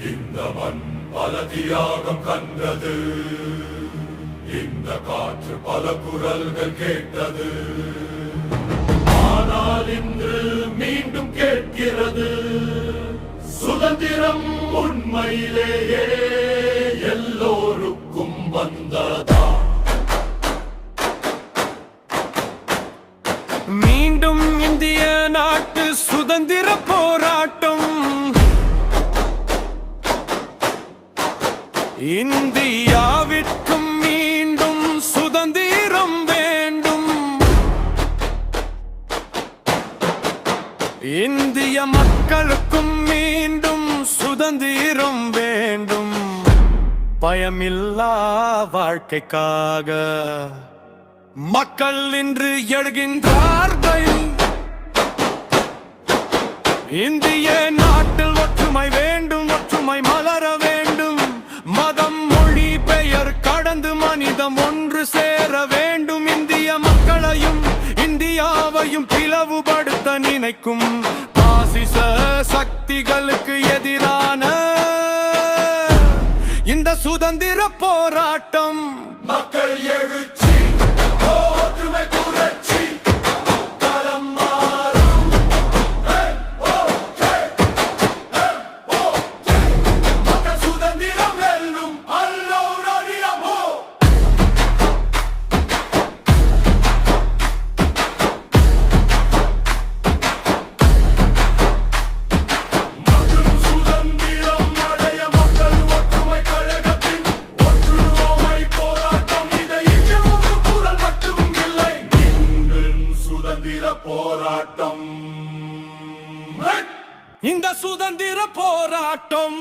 இந்த மண் பல தியாகம் கண்டது, இந்த காற்று பல குரல்கள் கேட்டது. ஆனால் இன்று மீண்டும் கேட்கிறது, சுதந்திரம் உண்மையிலேயே எல்லோருக்கும் வந்ததா? மீண்டும் இந்திய நாட்டு சுதந்திர போராட்டம், இந்தியாவிற்கும் மீண்டும் சுதந்திரம் வேண்டும். இந்திய மக்களுக்கும் மீண்டும் சுதந்திரம் வேண்டும். பயமில்லா வாழ்க்கைக்காக மக்கள் இன்று எழுகின்றார்கள். இந்திய நாட்டில் ஒற்றுமை வேண்டும், ஒற்றுமை மலர வேண்டும். மதம், மொழி, பெயர் கடந்து மனிதம் ஒன்று சேர வேண்டும். இந்திய மக்களையும் இந்தியாவையும் பிளவுபடுத்த நினைக்கும் பாசிச சக்திகளுக்கு எதிரான இந்த சுதந்திர போராட்டம் மக்கள் எழுச்சி, ஒற்றுமை புரட்சி, களம் மாறும். மக்கள் சுதந்திரம் வெல்லும், அல்லோரடியமோ. மக்கள் சுதந்திரம் அடைய மக்கள் ஒற்றுமை கழகத்தின் ஒற்றுமை போராட்டம். இதை இன்று குரல் மட்டும் இல்லை, இன்றும் சுதந்திர போராட்டம். இந்த சுதந்திர போராட்டம்